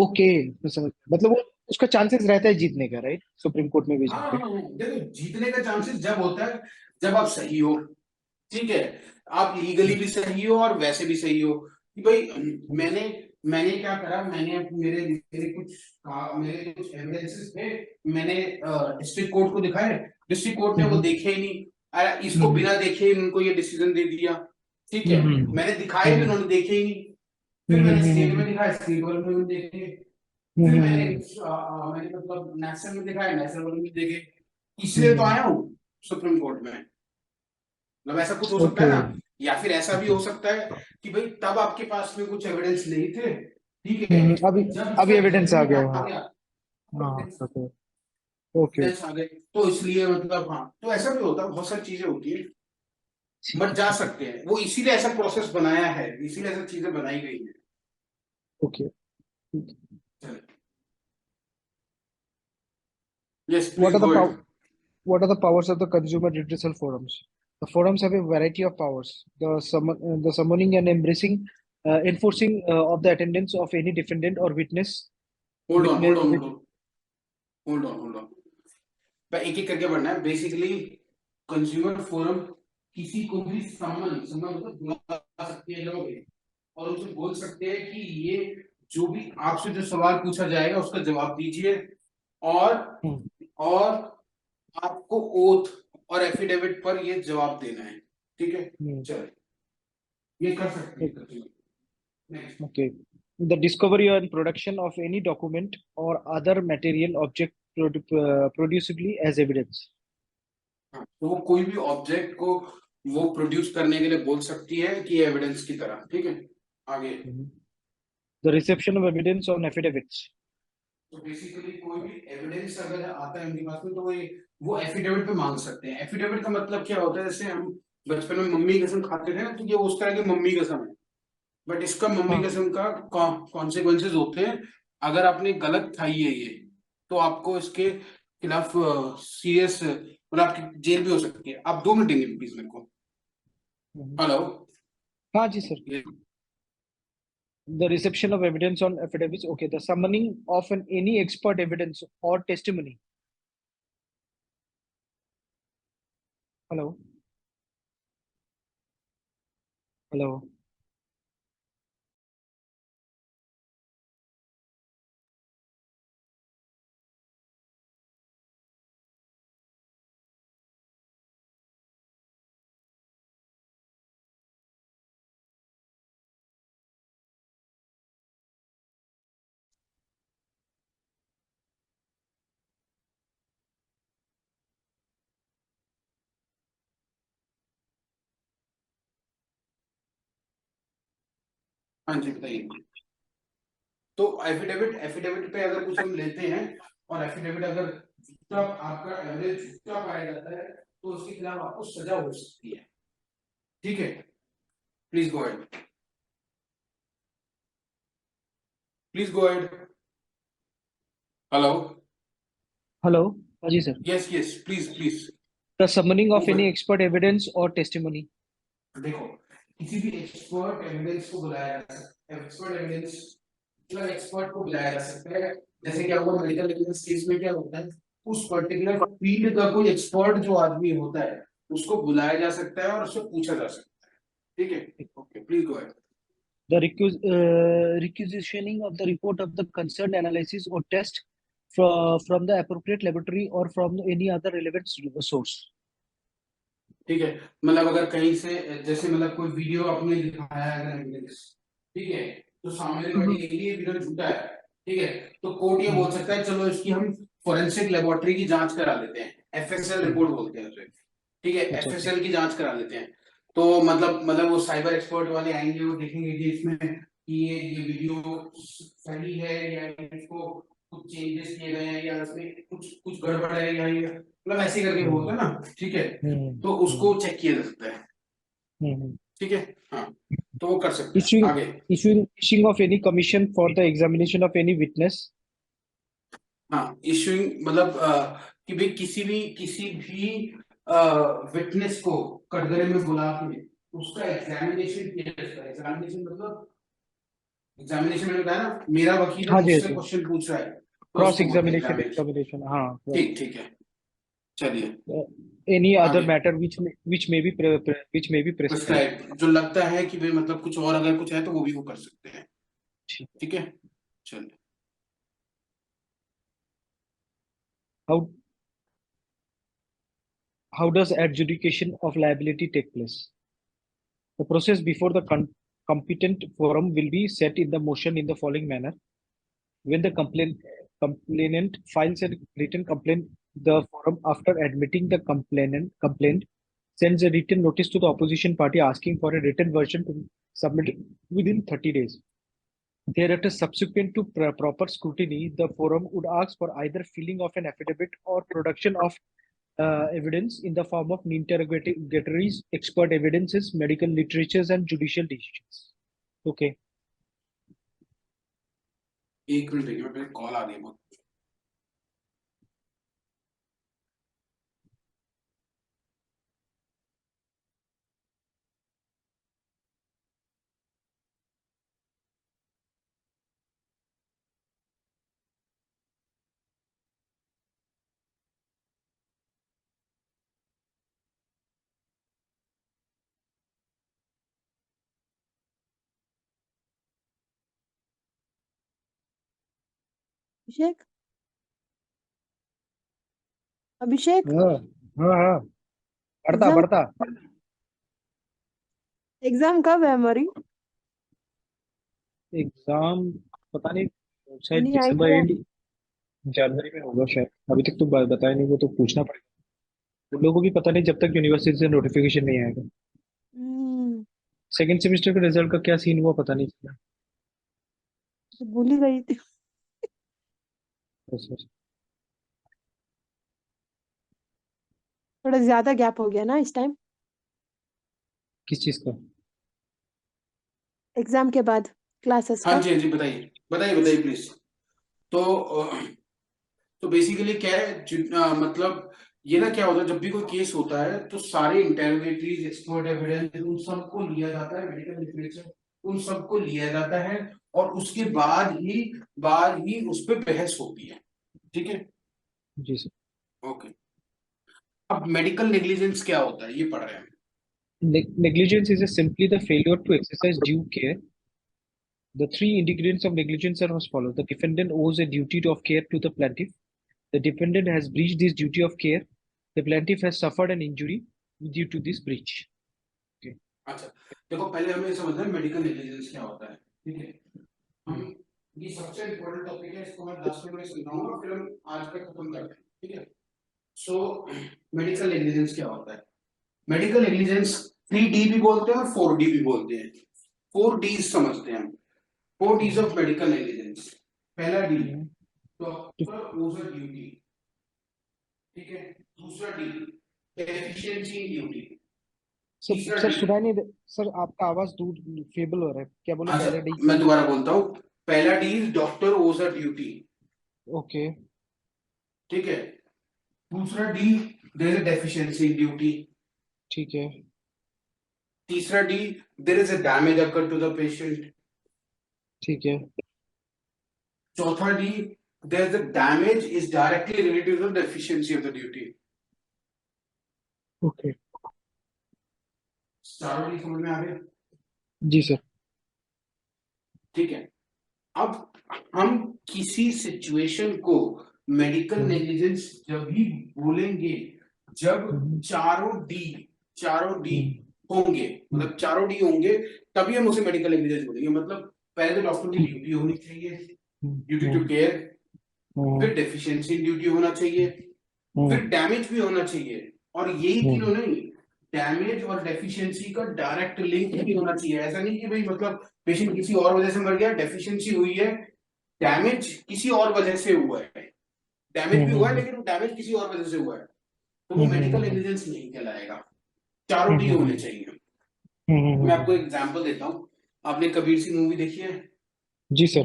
ओके, मैं समझ गया। मतलब वो उसका चांसेस रहता है जीतने का, राइट, सुप्रीम कोर्ट में भी हाँ जाके? हाँ हाँ, देखो जीतने का चांसेस जब होता है जब आप सही हो, ठीक है, आप लीगली भी सही हो और वैसे भी सही हो कि भाई मैंने मैंने क्या करा, मैंने मेरे मेरे कुछ एविडेंसेस थे, मैंने डिस्ट्रिक्ट कोर्ट को दिखाए, डिस्ट्रिक्ट कोर्ट ने वो देखे ही नहीं, अरे इसको बिना देखे ही उनको ये डिसीजन दे दिया, ठीक है, मैंने दिखाए भी उन्होंने देखे ही नहीं, फिर मैंने स्टेट में दिखाया, स्टेट वालों ने भी देखे, फिर मैंने मतलब नेशनल में दिखाया, नेशनल वालों ने देखे, इसलिए तो आया हूँ सुप्रीम कोर्ट में। मतलब ऐसा कुछ हो सकता है ओके। ना, या फिर ऐसा भी हो सकता है कि भाई तब आपके पास में कुछ एविडेंस नहीं थे, ठीक है, अभी जब अभी इसका एविडेंस आ जजमेंट गया आ वहाँ। गया, हाँ, एविडेंस ओके ओके। आ गए, तो इसलिए मतलब हाँ, तो ऐसा भी होता है, बहुत सारी चीजें होती है, ठीक बट है जा ठीक है। सकते हैं, वो इसीलिए ऐसा प्रोसेस बनाया है, इसीलिए ऐसा चीजें बनाई गई है। Okay. Yes What please are the go pow ahead. what are the powers of the consumer redressal forums? The forums have a variety of powers. The summoning and embracing, enforcing of the attendance of any defendant or witness. Hold on hold Witness on with, hold on hold on hold on, एक एक करके बढ़ना है basically. Consumer forum किसी को भी सम्मन सम्मन मतलब बुला सकती है लोग, और उनसे बोल सकते हैं कि ये जो भी आपसे जो सवाल पूछा जाएगा उसका जवाब दीजिए, और hmm, और आपको ओथ और एफिडेविट पर ये जवाब देना है, ठीक है, hmm, चलिए ये कर सकते हैं consumer. Next. okay. The discovery and production of any document or other material object producibly as evidence. हाँ, तो वो कोई भी ऑब्जेक्ट को वो प्रोड्यूस करने के लिए बोल सकती है कि एविडेंस की तरह, ठीक है, आगे। Mhm. The reception of evidence on affidavits. तो बेसिकली कोई भी एविडेंस अगर आता है उनके पास में तो वो एफिडेविट पे मांग सकते हैं। एफिडेविट का मतलब क्या होता है, जैसे हम बचपन में मम्मी कसम खाते थे ना, तो ये उस तरह की मम्मी कसम है, बट इसका मम्मी हाँ। कसम का कॉन्सिक्वेंसेज होते हैं। अगर आपने गलत खाई है ये, तो आपको इसके खिलाफ सीरियस मतलब आपकी जेल भी हो सकती है। आप 2 मिनट देंगे प्लीज मेरे को। Mhm. हेलो। हाँ जी sir. The reception of evidence on affidavits. Okay. The summoning of any expert evidence or testimony. Hello. Hello. हाँ जी बताइए। तो एफिडेविट एफिडेविट पे अगर कुछ हम लेते हैं, और एफिडेविट अगर झूठा आपका एवरेज झूठा पाया जाता है, तो उसके खिलाफ आपको सजा हो सकती है, ठीक है, please go ahead, please go ahead. Hello. Hello. हाँ जी sir. Yes yes please please The summoning move of any it. expert evidence or testimony. देखो किसी भी एक्सपर्ट एविडेंस को बुलाया जा सकता है, एक्सपर्ट एविडेंस मतलब एक्सपर्ट को बुलाया जा सकता है। जैसे क्या हुआ मेडिकल एविडेंस केस में क्या होता है, उस पर्टिकुलर फील्ड का कोई एक्सपर्ट जो आदमी होता है उसको बुलाया जा सकता है और उससे पूछा जा सकता है, ठीक है, okay please go ahead. Requisitioning of the report of the concerned analysis or test from the appropriate laboratory or from any other relevant source. ठीक है, मतलब अगर कहीं से जैसे मतलब कोई वीडियो आपने दिखाया है अगर एविडेंस, ठीक है, तो सामने वाले Mhm. कहेगी ये वीडियो झूठा है, ठीक है, तो कोर्ट ये बोल Mhm. सकता है चलो इसकी हम फोरेंसिक लेबोरेटरी की जांच करा लेते हैं, एफएसएल रिपोर्ट बोलते हैं उसे, ठीक है, अच्छा अच्छा एफएसएल की जांच करा लेते हैं। तो मतलब वो साइबर एक्सपर्ट वाले आएंगे, वो देखेंगे कि इसमें कि ये वीडियो सही है या इसको कुछ चेंजेस किए गए हैं या इसमें कुछ कुछ गड़बड़ है या ये मतलब ऐसे करके बोलते हैं ना, ठीक है, तो उसको चेक किया जा सकता है, हम्म ठीक है। हाँ, तो वो कर सकते हैं issuing आगे। issuing of any commission for the examination of any witness. हाँ, इशूइंग मतलब कि भाई किसी भी विटनेस को कटघरे में बुला के उसका एग्जामिनेशन किया जाता है। एग्जामिनेशन मतलब एग्जामिनेशन मैंने बताया ना, मेरा वकील है हाँ जी हाँ मुझसे जी, क्वेश्चन पूछ रहा है तो क्रॉस उसको बोलते हैं एग्जामिनेशन एग्जामिनेशन। एग्जामिनेशन, हाँ ठीक ठीक है, चलिए एनी अदर आगे। Matter which may be prescribed. Prescribe जो लगता है कि भाई मतलब कुछ और अगर कुछ है तो वो भी वो कर सकते हैं, ठीक है, चलिए। how how does adjudication of liability take place? The process before the competent forum will be set in the motion in the following manner. When the complainant files a written complaint, the forum, after admitting the complaint, sends a written notice to the opposition party asking for a written version to submit within 30 days. Thereafter, subsequent to proper scrutiny, the forum would ask for either filling of an affidavit or production of evidence in the form of interrogatories, expert evidences, medical literatures, and judicial decisions. Okay. एक minute देखिए, मेरे call आ गई बहुत। अभिषेक, अभिषेक, हाँ हाँ हाँ, बढ़ता exam बढ़ता। एग्जाम कब है हमारी? एग्जाम पता नहीं, शायद नहीं आई दिसंबर क्या? एंड जनवरी में होगा शायद। अभी तक तो बताया नहीं, वो तो पूछना पड़ेगा उन लोगों की, पता नहीं जब तक यूनिवर्सिटी से नोटिफिकेशन नहीं आएगा। हम्म, सेकंड सेमेस्टर के रिजल्ट का क्या सीन हुआ पता नहीं चला। तो भूल ही गई थी। बस बस। थोड़ा ज्यादा गैप हो गया ना इस टाइम, किस चीज का? एग्जाम के बाद क्लासेस हाँ का। जी हाँ जी, बताइए बताइए बताइए प्लीज। तो तो बेसिकली क्या है मतलब ये ना क्या होता है, जब भी कोई केस होता है तो सारे इंटेरोगेटरीज, एक्सपर्ट एविडेंस, उन सबको लिया जाता है, मेडिकल लिटरेचर उन सबको लिया जाता है, और उसके बाद ही उस पर बहस होती है, ठीक है, जी सर। ओके। अब मेडिकल नेग्लिजेंस क्या होता है ये पढ़ रहे हैं हम। Negligence is simply the failure to exercise due care. The three ingredients of negligence are as follows. The defendant owes a duty of care to the plaintiff. The defendant has breached this duty of care. The plaintiff has suffered an injury due to this breach. Okay. अच्छा, देखो पहले हमें समझना है medical negligence क्या होता है, ठीक है। हम ये सबसे इम्पोर्टेंट टॉपिक है, इसको मैं 10 मिनट में समझाऊंगा, फिर हम आज तक खत्म करते हैं, ठीक है। सो मेडिकल नेग्लिजेंस क्या होता है? मेडिकल नेग्लिजेंस 3D भी बोलते हैं और 4D भी बोलते हैं। 4D समझते हैं हम। 4Ds of medical negligence. पहला डी, डॉक्टर ओज अ ड्यूटी, ठीक है। दूसरा डी, डेफिशिएंसी इन ड्यूटी। तीसरा सर डी, सुनाई नहीं दे सर, आपका आवाज दूर फेबल हो रहा है, क्या बोले अच्छा पहले डी? मैं दोबारा बोलता हूँ, पहला डी डॉक्टर ओज अ ड्यूटी, ओके ठीक है। दूसरा D, there is a deficiency in duty. ठीक है तीसरा D, there is a damage occur to the patient. ठीक है चौथा D, there the damage is directly related to the deficiency of the duty. Okay चारों डी समझ में आ गए? जी सर। ठीक है। अब हम किसी सिचुएशन को मेडिकल नेग्लिजेंस जब भी बोलेंगे जब हम्म, चारों डी हम्म, होंगे, हम्म, मतलब चारों डी होंगे तभी हम उसे मेडिकल नेग्लिजेंस बोलेंगे। मतलब पहले तो डॉक्टर की हम्म, ड्यूटी होनी चाहिए, हम्म, ड्यूटी टू केयर, फिर डेफिशिएंसी इन ड्यूटी होना चाहिए, फिर डैमेज भी होना चाहिए, और यही तीनों नहीं, डैमेज और डेफिशिएंसी का डायरेक्ट लिंक भी होना चाहिए। ऐसा नहीं कि भाई मतलब पेशेंट किसी और वजह से मर गया, डेफिशिएंसी हुई है, डैमेज किसी और वजह से हुआ है, डैमेज भी हुआ है लेकिन वो डैमेज किसी और वजह से हुआ है, तो वो मेडिकल नेग्लिजेंस नहीं कहलाएगा। चारों डी होने चाहिए। मैं आपको एग्जांपल देता हूँ, आपने कबीर सिंह मूवी देखी है? जी सर।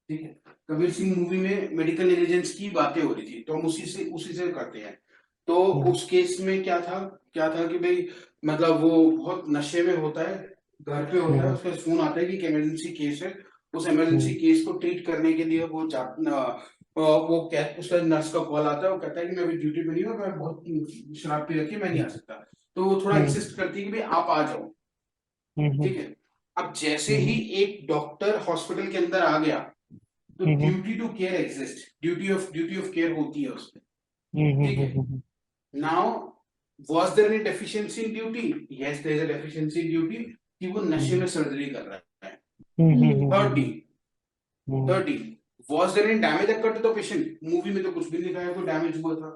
ठीक है, कबीर सिंह मूवी में मेडिकल नेग्लिजेंस की बातें हो रही थी, तो हम उसी से करते हैं। तो उस केस में क्या था कि भाई मतलब वो बहुत नशे में होता है, घर पे होता है, उसका फोन आता है कि इमरजेंसी केस है। उस इमरजेंसी केस को ट्रीट करने के लिए वो उसका नर्स का कॉल आता है, वो कहता है कि मैं अभी ड्यूटी पे नहीं हूँ, मैं बहुत शराब पी रखी है, मैं नहीं आ सकता। तो वो थोड़ा इंसिस्ट करती है कि भाई आप आ जाओ। ठीक है, अब जैसे ही एक डॉक्टर हॉस्पिटल के अंदर आ गया, तो duty to care exist, duty of care होती है उसमें। ठीक है, now was there any deficiency in duty? Yes, there is a deficiency in duty कि वो नशे में सर्जरी कर रहा है। Third D, was there any damage occurred to the patient? Movie में तो कुछ भी नहीं दिखाया तो डैमेज हुआ था।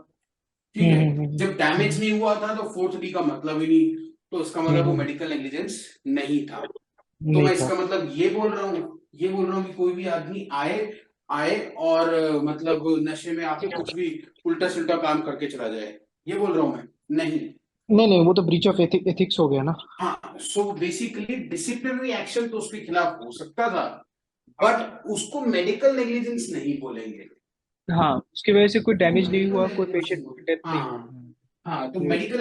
ठीक है, जब डैमेज नहीं हुआ था तो फोर्थ डी का मतलब ही नहीं, तो इसका मतलब वो मेडिकल नेग्लिजेंस नहीं था। तो मैं इसका मतलब ये बोल रहा हूँ कि कोई भी आदमी आए और मतलब नशे में आके कुछ भी उल्टा सुल्टा काम करके चला जाए, ये बोल रहा हूँ मैं? नहीं। नहीं, वो तो ब्रीच ऑफ एथिक्स हो गया ना। हाँ, सो बेसिकली डिसिप्लिनरी एक्शन तो उसके खिलाफ हो सकता था, बट उसको मेडिकल नेग्लिजेंस नहीं बोलेंगे। हाँ, उसकी वजह से कोई डैमेज नहीं मेडिकल हुआ, कोई नेग्लिजेंस पेशेंट की डेथ नहीं हाँ हुई। हाँ, तो medical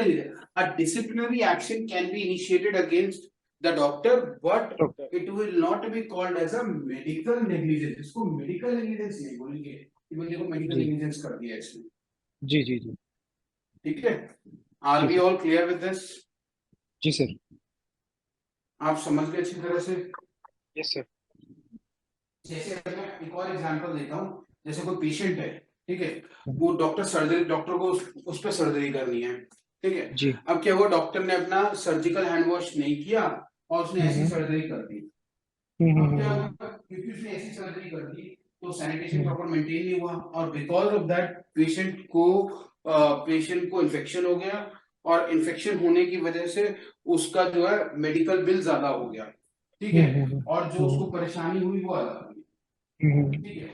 a disciplinary action can be initiated against the doctor, but doctor. it will not be called as a medical negligence। इसको मेडिकल नेग्लिजेंस नहीं बोलेंगे कि बंदे को मेडिकल जी नेग्लिजेंस कर दिया इसने। जी जी जी। ठीक है, आर जी बी sir. All clear with this? जी सर। आप समझ गए अच्छी तरह से? Yes sir. जैसे मैं एक और एग्जांपल देता हूँ, जैसे कोई पेशेंट है, ठीक है, वो डॉक्टर को उस पर सर्जरी करनी है। ठीक है, जी। अब क्या हुआ, डॉक्टर ने अपना सर्जिकल हैंड वॉश नहीं किया और उसने ऐसी सर्जरी कर दी। अब क्या हुआ, क्योंकि उसने ऐसी सर्जरी कर दी तो सैनिटेशन प्रॉपर मेंटेन नहीं हुआ, और बिकॉज ऑफ दैट पेशेंट को इन्फेक्शन हो गया, और इन्फेक्शन होने की वजह से उसका जो है मेडिकल बिल ज्यादा हो गया। ठीक है, और जो उसको परेशानी हुई वो अलग हुई। ठीक है,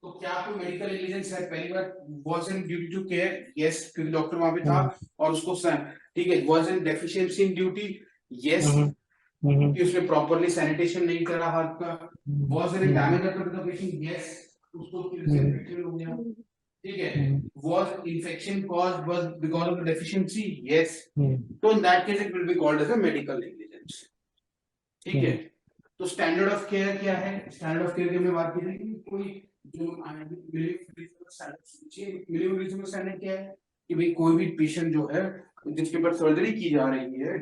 तो क्या कोई मेडिकल नेग्लिजेंस है? पहली बार, was in duty to care? Yes, क्योंकि डॉक्टर वहां पे था और उसको ठीक है, was in deficiency in duty? Yes, कि उसने प्रॉपरली सैनिटेशन नहीं करा हाथ का। Was in damage occurred to the patient? Yes, उसको इन्फेक्शन हो गया। ठीक है, was infection caused was because of the deficiency? Yes, तो in that case it will be called as a medical negligence. ठीक है, तो स्टैंडर्ड ऑफ केयर क्या है? स्टैंडर्ड ऑफ केयर की हमने बात की थी कि कोई जो मिनिमम रीजनेबल स्टैंडर्ड क्या है कि भाई कोई भी पेशेंट जो है जिसके ऊपर सर्जरी की जा रही है,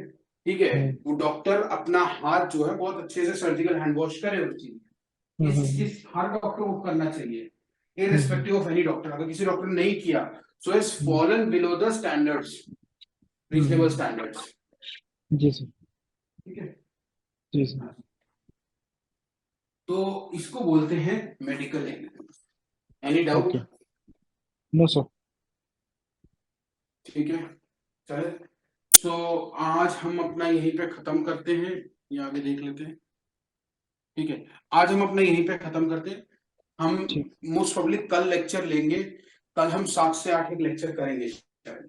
ठीक है, वो डॉक्टर अपना हाथ जो है बहुत अच्छे से सर्जिकल हैंड वॉश करे उस चीज। इस हर डॉक्टर को करना चाहिए, इररिस्पेक्टिव ऑफ एनी डॉक्टर। अगर किसी डॉक्टर ने नहीं किया, so has fallen below the standards, reasonable standards. जी सर। ठीक है, जी सर। तो इसको बोलते हैं medical negligence. Any doubt? No sir. ठीक है, चले। सो आज हम अपना यहीं पे खत्म करते हैं, ये आगे देख लेते हैं। ठीक है, आज हम अपना यहीं पे खत्म करते हैं। हम ठीक। मोस्ट प्रोबेबली कल लेक्चर लेंगे, कल हम 7 से 8 एक लेक्चर करेंगे शायद।